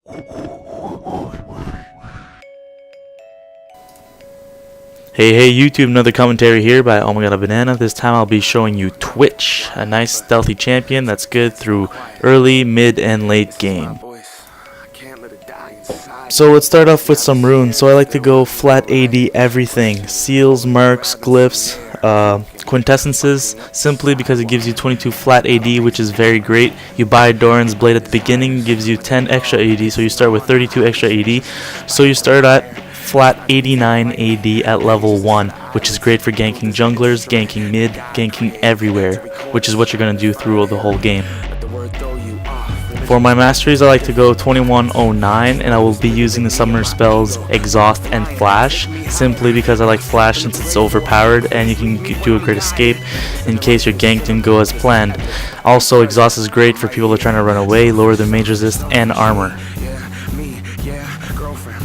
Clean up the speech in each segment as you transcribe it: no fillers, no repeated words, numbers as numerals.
Hey YouTube, another commentary here by OMGABananaLol. This time I'll be showing you Twitch, a nice stealthy champion that's good through early, mid, and late game. So let's start off with some runes. So I like to go flat AD everything, seals, marks, glyphs, quintessences, simply because it gives you 22 flat AD, which is very great. You buy Doran's Blade at the beginning, gives you 10 extra AD, so you start with 32 extra AD. So you start at flat 89 AD at level 1, which is great for ganking junglers, ganking mid, ganking everywhere, which is what you're going to do through the whole game. For my masteries, I like to go 2109, and I will be using the summoner spells Exhaust and Flash, simply because I like Flash since it's overpowered and you can do a great escape in case your gank didn't go as planned. Also, Exhaust is great for people that are trying to run away, lower their mage resist and armor.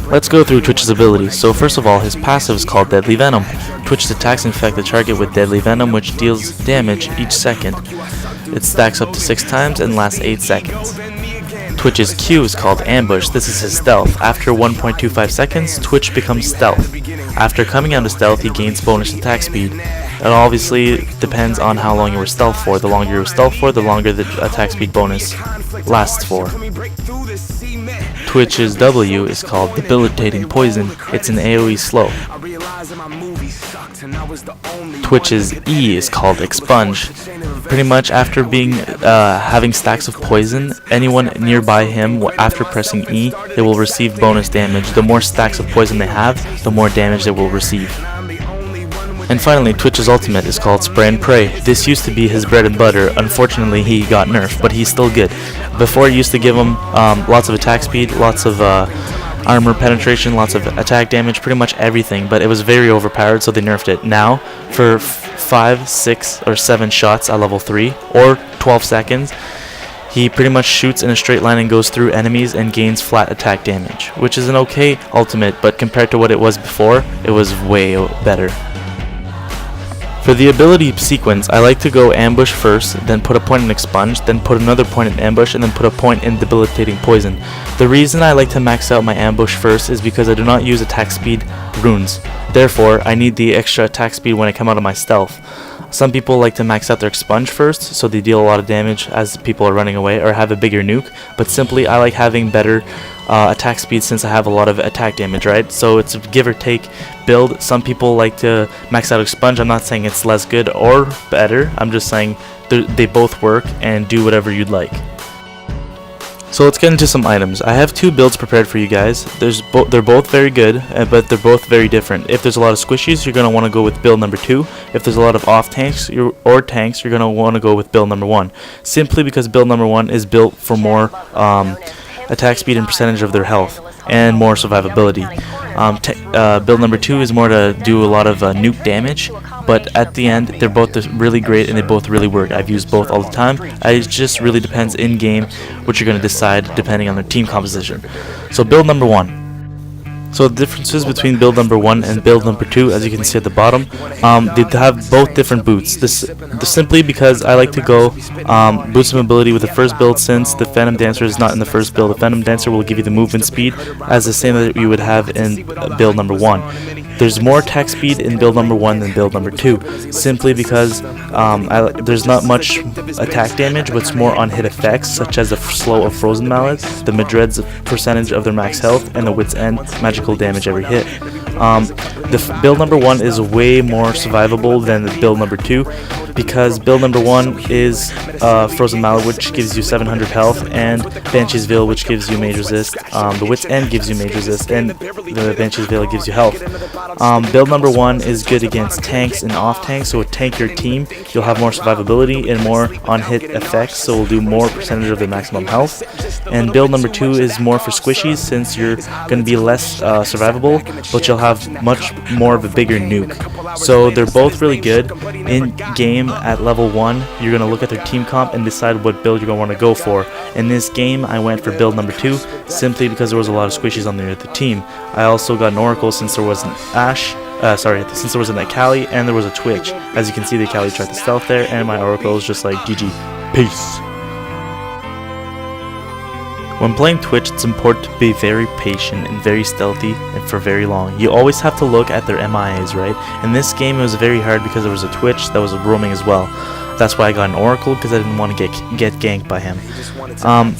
Let's go through Twitch's abilities. So first of all, his passive is called Deadly Venom. Twitch's attacks infect the target with Deadly Venom, which deals damage each second. It stacks up to 6 times and lasts 8 seconds. Twitch's Q is called Ambush. This is his stealth. After 1.25 seconds, Twitch becomes stealth. After coming out of stealth, he gains bonus attack speed. It obviously depends on how long you were stealth for. The longer you were stealth for, the longer the attack speed bonus lasts for. Twitch's W is called Debilitating Poison. It's an AoE slow. Twitch's E is called Expunge. Pretty much after having stacks of poison, anyone nearby him after pressing E, they will receive bonus damage. The more stacks of poison they have, the more damage they will receive. And finally, Twitch's ultimate is called Spray and Pray. This used to be his bread and butter. Unfortunately, he got nerfed, but he's still good. Before, it used to give him lots of attack speed, lots of armor penetration, lots of attack damage, pretty much everything, but it was very overpowered, so they nerfed it. Now, for 5, 6, or 7 shots at level 3, or 12 seconds, he pretty much shoots in a straight line and goes through enemies and gains flat attack damage, which is an okay ultimate, but compared to what it was before, it was way better. For the ability sequence, I like to go Ambush first, then put a point in Expunge, then put another point in Ambush, and then put a point in Debilitating Poison. The reason I like to max out my Ambush first is because I do not use attack speed runes. Therefore, I need the extra attack speed when I come out of my stealth. Some people like to max out their Expunge first, so they deal a lot of damage as people are running away, or have a bigger nuke, but simply I like having better attack speed since I have a lot of attack damage, right? So it's a give or take build. Some people like to max out Expunge. I'm not saying it's less good or better, I'm just saying they both work and do whatever you'd like. So let's get into some items. I have 2 builds prepared for you guys. They're both very good, but they're both very different. If there's a lot of squishies, you're going to want to go with build number 2. If there's a lot of off tanks or tanks, you're going to want to go with build number 1. Simply because build number 1 is built for more attack speed and percentage of their health and more survivability. Build number 2 is more to do a lot of nuke damage, but at the end they're both really great and they both really work. I've used both all the time. It just really depends in game what you're going to decide depending on their team composition. So build number 1. So the differences between build number 1 and build number 2, as you can see at the bottom, they have both different boots. This simply because I like to go boost of mobility with the first build, since the Phantom Dancer is not in the first build. The Phantom Dancer will give you the movement speed as the same that you would have in build number 1. There's more attack speed in build number 1 than build number 2, simply because there's not much attack damage, but it's more on hit effects, such as the slow of Frozen Mallet, the Madred's percentage of their max health, and the Wit's End magical damage every hit. The build number 1 is way more survivable than the build number 2, because build number 1 is Frozen Mallet, which gives you 700 health, and Banshee's Veil, which gives you mage resist. The Wit's End gives you mage resist, and the Banshee's Veil gives you health. Build number 1 is good against tanks and off tanks, so tank your team, you'll have more survivability and more on hit effects, so we'll do more percentage of the maximum health. And build number 2 is more for squishies, since you're going to be less survivable, but you'll have much more of a bigger nuke. So they're both really good. In game at level 1, you're going to look at their team comp and decide what build you're going to want to go for. In this game, I went for build number 2, simply because there was a lot of squishies on the team. I also got an Oracle since there was an since there was an Akali and there was a Twitch. As you can see, the Akali tried to stealth there, and my Oracle is just like GG. Peace. When playing Twitch, it's important to be very patient and very stealthy and for very long. You always have to look at their MIAs, right? In this game, it was very hard because there was a Twitch that was roaming as well. That's why I got an Oracle, because I didn't want to get ganked by him.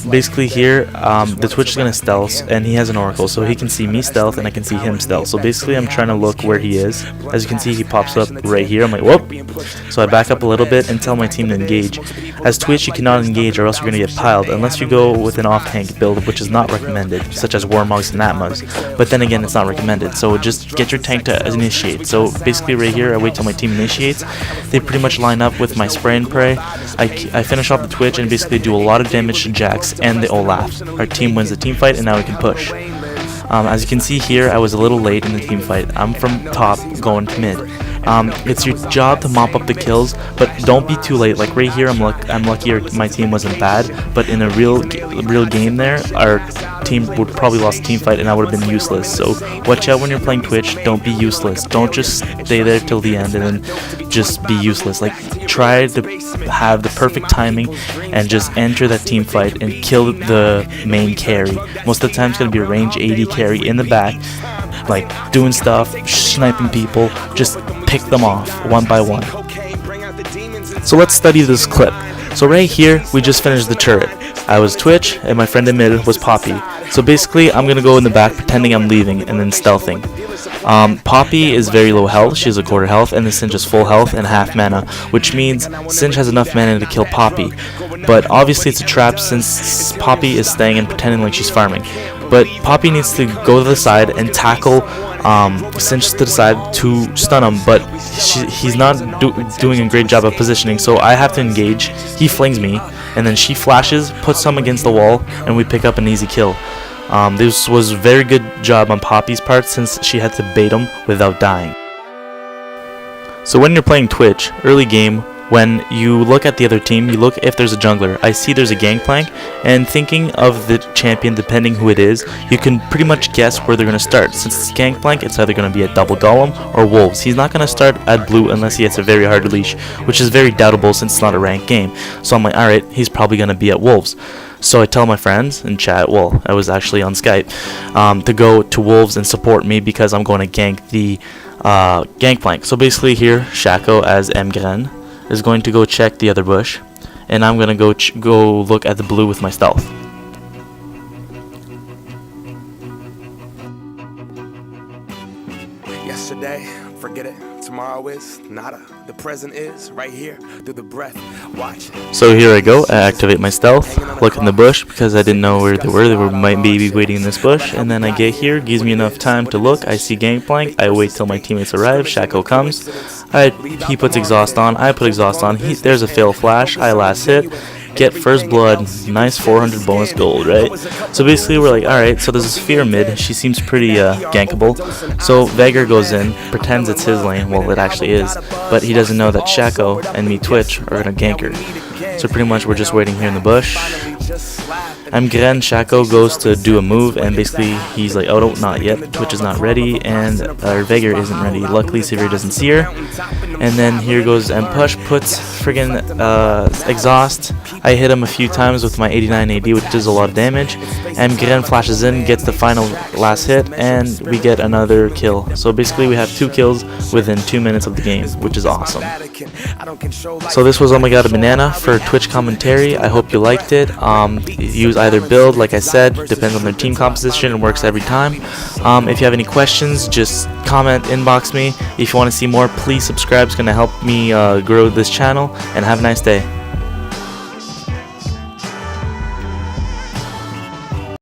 Basically here, the Twitch is going to stealth, and he has an Oracle, so he can see me stealth, and I can see him stealth. So basically, I'm trying to look where he is. As you can see, he pops up right here. I'm like, whoop! So I back up a little bit and tell my team to engage. As Twitch, you cannot engage, or else you're going to get piled, unless you go with an off-tank build, which is not recommended, such as Warmogs and Atmas. But then again, it's not recommended, so just get your tank to initiate. So basically right here, I wait till my team initiates. They pretty much line up with my spray and pray. I finish off the Twitch and basically do a lot of damage to Jax, and they all laugh. Our team wins the team fight, and now we can push. As you can see here, I was a little late in the team fight. I'm from top going to mid. It's your job to mop up the kills, but don't be too late. Like right here, I'm lucky my team wasn't bad, but in a real game there, our team would probably lost the team fight and I would have been useless. So watch out when you're playing Twitch. Don't be useless. Don't just stay there till the end and then just be useless. Like, try to have the perfect timing and just enter that team fight and kill the main carry. Most of the time it's going to be a range 80 carry in the back, like doing stuff, sniping people. Just pick them off one by one. So let's study this clip. So right here, we just finished the turret. I was Twitch, and my friend in mid was Poppy. So basically, I'm going to go in the back pretending I'm leaving and then stealthing. Poppy is very low health, she has a quarter health, and the Singe is full health and half mana, which means Singe has enough mana to kill Poppy. But obviously it's a trap since Poppy is staying and pretending like she's farming. But Poppy needs to go to the side and tackle Singe to the side to stun him, but he's not doing a great job of positioning, so I have to engage. He flings me, and then she flashes, puts him against the wall, and we pick up an easy kill. This was a very good job on Poppy's part since she had to bait him without dying. So when you're playing Twitch, early game, when you look at the other team, you look if there's a jungler. I see there's a gangplank, and thinking of the champion depending who it is, you can pretty much guess where they're going to start. Since it's gangplank, it's either going to be at double golem or wolves. He's not going to start at blue unless he hits a very hard leash, which is very doubtable since it's not a ranked game. So I'm like, alright, he's probably going to be at wolves. So I tell my friends in chat, well, I was actually on Skype, to go to wolves and support me because I'm going to gank the gangplank. So basically here, Shaco as OMG is going to go check the other bush, and I'm going to go look at the blue with my stealth. Yesterday, forget it. Tomorrow is nada. The present is right here through the breath. Watch. So here I go. I activate my stealth, look in the bush because I didn't know where they were. They were might be waiting in this bush, and then I get here. Gives me enough time to look. I see gangplank. I wait till my teammates arrive. Shaco comes. He puts exhaust on. I put exhaust on. There's a fail flash. I last hit. Get first blood, nice 400 bonus gold, right? So basically we're like, alright, so there's a Sphere mid, she seems pretty gankable. So Veigar goes in, pretends it's his lane, well it actually is, but he doesn't know that Shaco and me Twitch are gonna gank her. So pretty much we're just waiting here in the bush. OMG Shaco goes to do a move, and basically he's like, oh no, not yet, Twitch is not ready, and our Veigar isn't ready. Luckily Sivir doesn't see her. And then here goes Push, puts friggin' exhaust. I hit him a few times with my 89 AD, which does a lot of damage. OMG flashes in, gets the final last hit, and we get another kill. So basically we have 2 kills within 2 minutes of the game, which is awesome. So this was OMGABananaLol for Twitch commentary. I hope you liked it. Use either build, like I said, depends on their team composition and works every time. If you have any questions, just comment, inbox me. If you want to see more, please subscribe. It's going to help me grow this channel, and have a nice day.